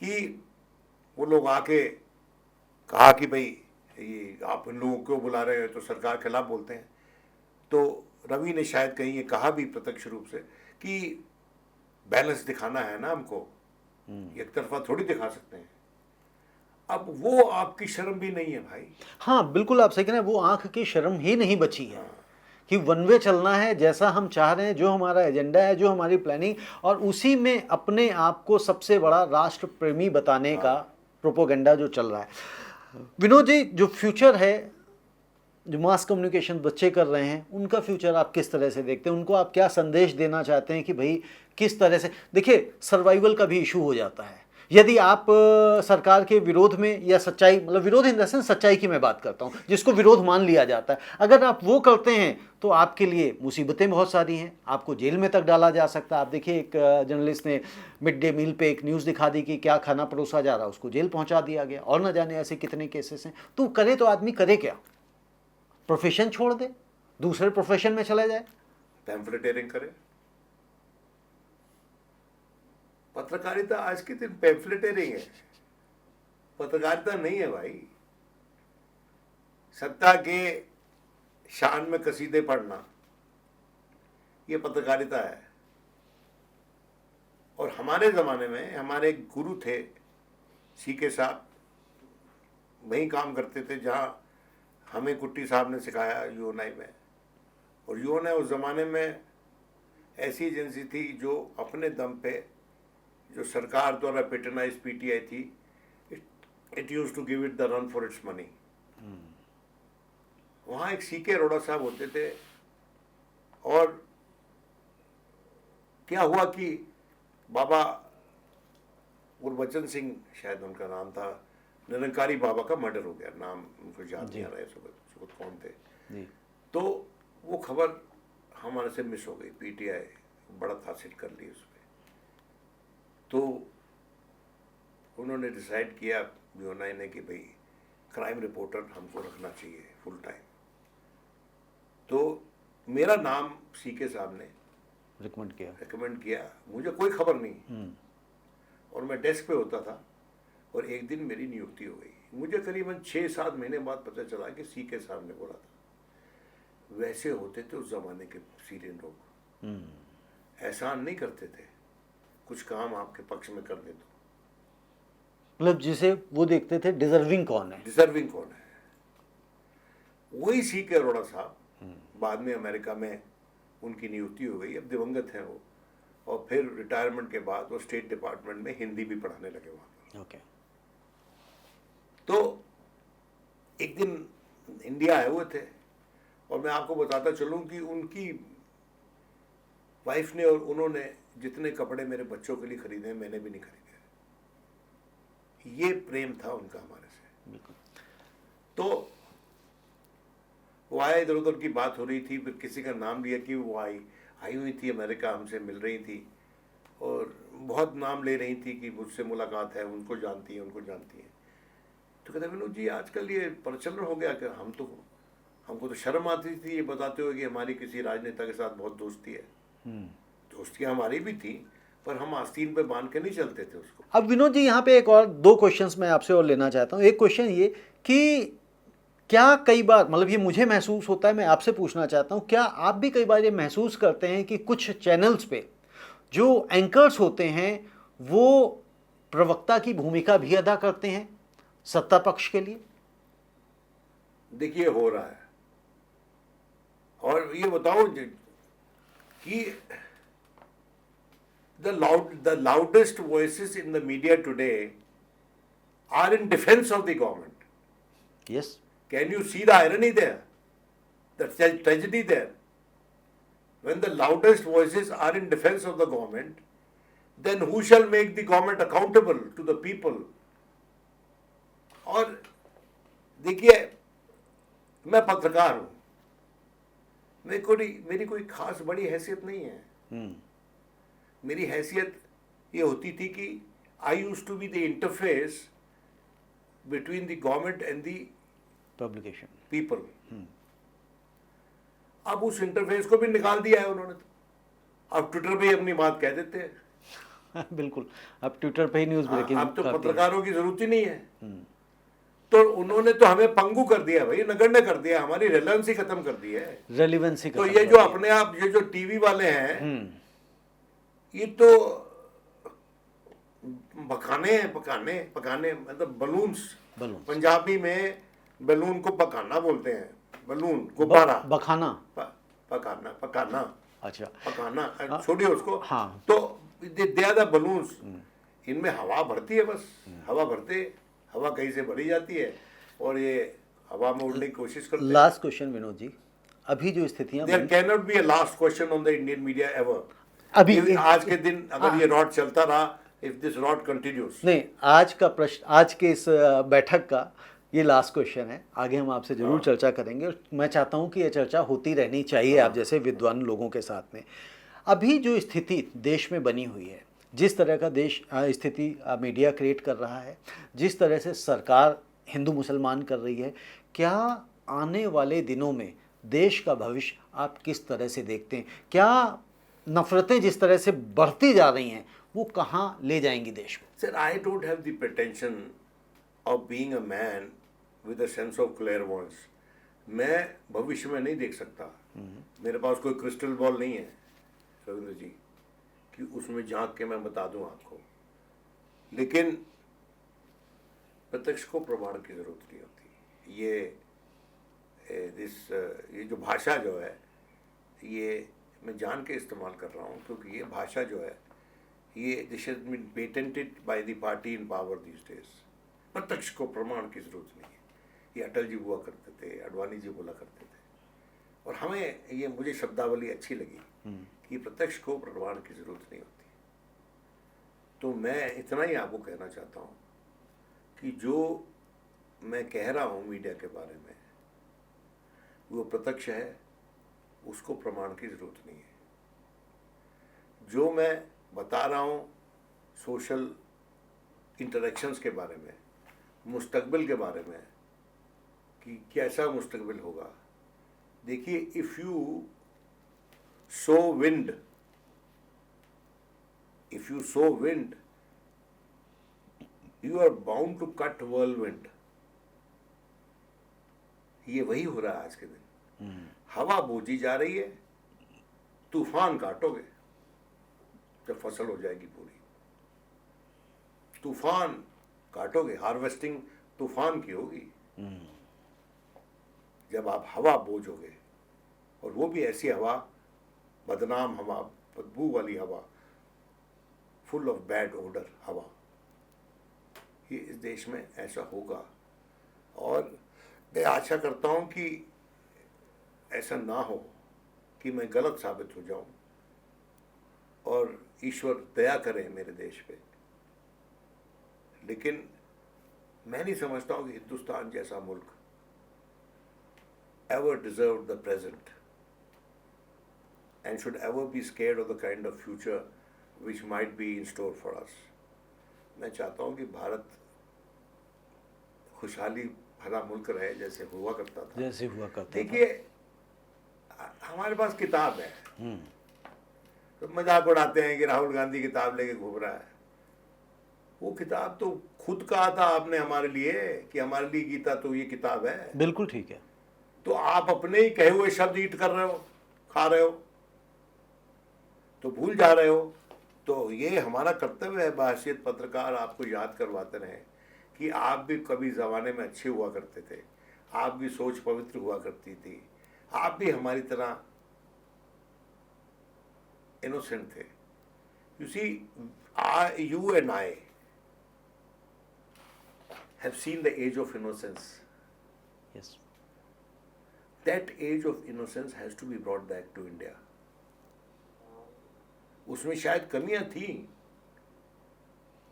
कि वो लोग आके कहा कि भाई ये आप इन लोगों को क्यों बुला रहे हैं, तो सरकार के खिलाफ बोलते हैं। तो रवि ने शायद कहीं ये कहा भी प्रत्यक्ष रूप से कि बैलेंस दिखाना है ना हमको, एक तरफा थोड़ी दिखा सकते हैं। अब वो आपकी शर्म भी नहीं है भाई। हाँ बिल्कुल, आप सही कह रहे हैं, वो आंख की शर्म ही नहीं बची है कि वन वे चलना है जैसा हम चाह रहे हैं, जो हमारा एजेंडा है, जो हमारी प्लानिंग, और उसी में अपने आप को सबसे बड़ा राष्ट्र प्रेमी बताने का प्रोपोगंडा जो चल रहा है। विनोद जी, जो फ्यूचर है, जो मास कम्युनिकेशन बच्चे कर रहे हैं, उनका फ्यूचर आप किस तरह से देखते हैं? उनको आप क्या संदेश देना चाहते हैं कि भाई किस तरह से? देखिए, सर्वाइवल का भी इशू हो जाता है यदि आप सरकार के विरोध में, या सच्चाई, मतलब विरोध इन द सेंस सच्चाई की मैं बात करता हूँ, जिसको विरोध मान लिया जाता है, अगर आप वो करते हैं तो आपके लिए मुसीबतें बहुत सारी हैं, आपको जेल में तक डाला जा सकता है। आप देखिए, एक जर्नलिस्ट ने मिड डे मील पे एक न्यूज़ दिखा दी कि क्या खाना परोसा जा रहा है, उसको जेल पहुंचा दिया गया, और न जाने ऐसे कितने केसेस हैं। तो करे तो आदमी करे क्या? प्रोफेशन छोड़ दे, दूसरे प्रोफेशन में चला जाए, पैम्फलेटेरिंग करे। पत्रकारिता आज के दिन पैम्फलेटेरिंग है, पत्रकारिता नहीं है भाई। सत्ता के शान में कसीदे पढ़ना, ये पत्रकारिता है। और हमारे ज़माने में हमारे एक गुरु थे, सीके साहब, वहीं काम करते थे जहाँ हमें कुट्टी साहब ने सिखाया, यूएनआई में। और यूएनआई उस ज़माने में ऐसी एजेंसी थी जो अपने दम पे, जो सरकार द्वारा पेटर्नाइज पीटीआई थी, it used to give it the run for its money. वहाँ एक सीके अरोड़ा साहब होते थे, और क्या हुआ कि बाबा गुरबचन सिंह, शायद उनका नाम था, निरंकारी बाबा का मर्डर हो गया। नाम उनको याद नहीं आ रहा है इस वक्त कौन थे जी। तो वो खबर हमारे से मिस हो गई, पीटीआई बढ़त हासिल कर ली उस पर। तो उन्होंने डिसाइड किया यूएनआई ने कि भाई क्राइम रिपोर्टर हमको रखना चाहिए फुल टाइम। तो मेरा नाम सीके साहब ने रिकमेंड किया। मुझे कोई खबर नहीं, और मैं डेस्क पे होता था, और एक दिन मेरी नियुक्ति हो गई। मुझे करीबन 6-7 महीने बाद पता चला कि सीके साहब ने बोला था। वैसे होते थे उस जमाने के सीरियन लोग, एहसान नहीं करते थे, कुछ काम आपके पक्ष में कर दे तो, मतलब जिसे वो देखते थे डिजर्विंग कौन है, वही सीके अरोड़ा साहब। बाद में अमेरिका में उनकी नियुक्ति हो गई, अब दिवंगत हैं वो, और फिर रिटायरमेंट के बाद वो स्टेट डिपार्टमेंट में हिंदी भी पढ़ाने लगे वहाँ पर। तो एक दिन इंडिया आए हुए थे, और मैं आपको बताता चलूँ कि उनकी वाइफ ने और उन्होंने जितने कपड़े मेरे बच्चों के लिए खरीदे मैंने भी नहीं खरीदे। ये प्रेम था उनका हमारे से। तो वो आए, इधर उधर की बात हो रही थी, फिर किसी का नाम लिया कि वो आई हुई थी अमेरिका, हमसे मिल रही थी, और बहुत नाम ले रही थी कि मुझसे मुलाकात है, उनको जानती है, उनको जानती है। तो कहते विनोद जी, आजकल ये प्रचलन हो गया कि हमको तो शर्म आती थी ये बताते हुए कि हमारी किसी राजनेता के साथ बहुत दोस्ती है। दोस्तियाँ हमारी भी थी, पर हम आस्तीन पे बांध के नहीं चलते थे उसको। अब विनोद जी यहाँ पे एक और दो क्वेश्चंस मैं आपसे और लेना चाहता हूँ। एक क्वेश्चन ये कि क्या कई बार, मतलब ये मुझे महसूस होता है, मैं आपसे पूछना चाहता हूँ, क्या आप भी कई बार ये महसूस करते हैं कि कुछ चैनल्स पे जो एंकर्स होते हैं वो प्रवक्ता की भूमिका भी अदा करते हैं सत्ता पक्ष के लिए? देखिए हो रहा है, और ये बताओ कि the loudest voices in the media today are in defense of the government. Yes. Can you see the irony there? The tragedy there? When the loudest voices are in defense of the government, then who shall make the government accountable to the people? और देखिए, मैं पत्रकार हूं, मेरी कोई खास बड़ी हैसियत नहीं है। मेरी हैसियत ये होती थी कि I use to be the interface between the government and the publication people. अब उस इंटरफेस को भी निकाल दिया है उन्होंने, तो अब ट्विटर पे ही अपनी बात कह देते हैं। बिल्कुल, अब ट्विटर पे ही न्यूज ब्रेकिंग। अब तो पत्रकारों की जरूरत ही नहीं है। तो उन्होंने तो हमें पंगु कर दिया भाई, नगण्य कर दिया, हमारी रेलेवेंसी खत्म कर दी है। रेलिवेंसी तो ये जो अपने आप ये जो टीवी वाले हैं, ये तो पकाने मतलब बलून्स, पंजाबी में बलून को पकाना बोलते हैं, बलून गुब्बारा बखाना, पकाना। अच्छा, पकाना, छोड़िए उसको। हाँ। तो दे आर द बलून्स, इनमें हवा भरती है, बस हवा भरते, हवा कहीं से भरी जाती है और ये हवा में उड़ने की कोशिश करते हैं। लास्ट क्वेश्चन विनोद जी, अभी जो स्थितियां, there can not be a last question on the Indian media ever. अभी आज के दिन अगर ये रॉड चलता रहा, इफ दिस रॉड कंटिन्यूज। नहीं, आज का प्रश्न, आज के इस बैठक का ये लास्ट क्वेश्चन है। आगे हम आपसे जरूर चर्चा करेंगे और मैं चाहता हूं कि ये चर्चा होती रहनी चाहिए आप जैसे विद्वान लोगों के साथ में। अभी जो स्थिति देश में बनी हुई है, जिस तरह का देश स्थिति मीडिया क्रिएट कर रहा है, जिस तरह से सरकार हिंदू मुसलमान कर रही है, क्या आने वाले दिनों में देश का भविष्य आप किस तरह से देखते हैं? क्या नफरतें जिस तरह से बढ़ती जा रही हैं वो कहाँ ले जाएंगी देश को? Sir, I don't have the pretension of being a man with a sense of क्लेयरवॉयंस। मैं भविष्य में नहीं देख सकता, मेरे पास कोई क्रिस्टल बॉल नहीं है रविंद्र जी कि उसमें झांक के मैं बता दूं आपको। लेकिन प्रत्यक्ष को प्रमाण की जरूरत नहीं होती। ये जो भाषा जो है, ये मैं जान के इस्तेमाल कर रहा हूँ, क्योंकि ये भाषा जो है, ये this has been patented by the party in power these days. प्रत्यक्ष को प्रमाण की जरूरत नहीं है, ये अटल जी हुआ करते थे, अडवाणी जी बोला करते थे, और हमें ये, मुझे शब्दावली अच्छी लगी कि प्रत्यक्ष को प्रमाण की जरूरत नहीं होती। तो मैं इतना ही आपको कहना चाहता हूँ कि जो मैं कह रहा हूँ मीडिया के बारे में, वो प्रत्यक्ष है, उसको प्रमाण की जरूरत नहीं है। जो मैं बता रहा हूँ सोशल इंटरेक्शंस के बारे में, मुस्तकबिल के बारे में कि कैसा मुस्तकबिल होगा, देखिए, if you sow wind, you are bound to cut whirlwind। ये वही हो रहा है आज के दिन। हवा बोझी जा रही है, तूफान काटोगे जब फसल हो जाएगी पूरी। तूफान काटोगे, हार्वेस्टिंग तूफान की होगी जब आप हवा बोझोगे, और वो भी ऐसी हवा, बदनाम हवा, बदबू वाली हवा, फुल ऑफ बैड ओडर हवा। ये इस देश में ऐसा होगा, और मैं आशा करता हूं कि ऐसा ना हो कि मैं गलत साबित हो जाऊं, और ईश्वर दया करे मेरे देश पे। लेकिन मैं नहीं समझता हूं कि हिंदुस्तान जैसा मुल्क ever deserved the present and should ever be scared of the kind of future which might be in store for us। मैं चाहता हूं कि भारत खुशहाली भरा मुल्क रहे जैसे हुआ करता था। जैसे हुआ करता था। देखिए, हमारे पास किताब है, तो मजाक उड़ाते हैं कि राहुल गांधी किताब लेके घूम रहा है। वो किताब तो खुद कहा था आपने हमारे लिए कि हमारे लिए गीता तो ये किताब है। बिल्कुल ठीक है। तो आप अपने ही कहे हुए शब्द ईट कर रहे हो, खा रहे हो, तो भूल जा रहे हो। तो ये हमारा कर्तव्य है बहैसियत पत्रकार आपको याद करवाते रहे कि आप भी कभी ज़माने में अच्छे हुआ करते थे, आप भी सोच पवित्र हुआ करती थी, आप भी हमारी तरह इनोसेंट थे। You see, you and I have seen the age of innocence. Yes. That age of innocence has to be brought back to India. उसमें शायद कमियां थी,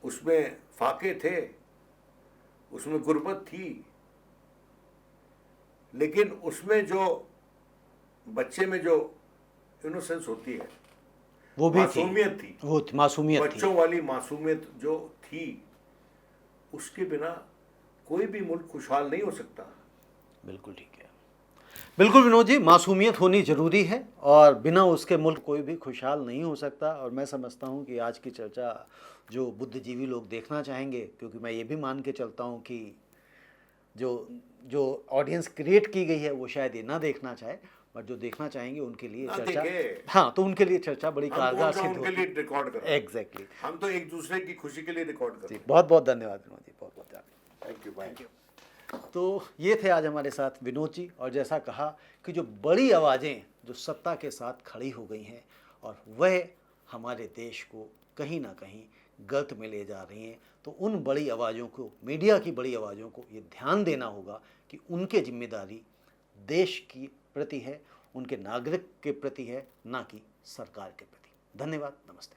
उसमें फाके थे, उसमें गुर्बत थी, लेकिन उसमें जो बच्चे में जो इनोसेंस होती है, वो भी थी, मासूमियत थी, वो मासूमियत थी। बच्चों वाली मासूमियत जो थी, उसके बिना कोई भी मुल्क खुशहाल नहीं हो सकता। बिल्कुल ठीक है। बिल्कुल विनोद जी, मासूमियत होनी ज़रूरी है और बिना उसके मुल्क कोई भी खुशहाल नहीं हो सकता। और मैं समझता हूँ कि आज की चर्चा जो बुद्धिजीवी लोग देखना चाहेंगे, क्योंकि मैं ये भी मान के चलता हूँ कि जो जो ऑडियंस क्रिएट की गई है वो शायद ये ना देखना चाहे, बट जो देखना चाहेंगे उनके लिए ना चर्चा, देखे। हाँ, तो उनके लिए चर्चा बड़ी हम कारगर कौन सा सिद्ध उनके होती लिए रिकॉर्ड कर रहे हैं? एग्जैक्टली। हम तो एक दूसरे की खुशी के लिए रिकॉर्ड कर रहे जी, हैं। बहुत बहुत धन्यवाद विनोद जी, बहुत बहुत धन्यवाद। Thank you, thank you. तो ये थे आज हमारे साथ विनोद जी, और जैसा कहा कि जो बड़ी आवाज़ें जो सत्ता के साथ खड़ी हो गई हैं और वह हमारे देश को कहीं ना कहीं गलत में ले जा रही हैं, तो उन बड़ी आवाज़ों को, मीडिया की बड़ी आवाज़ों को ये ध्यान देना होगा कि उनके जिम्मेदारी देश की प्रति है, उनके नागरिक के प्रति है, ना कि सरकार के प्रति। धन्यवाद, नमस्ते।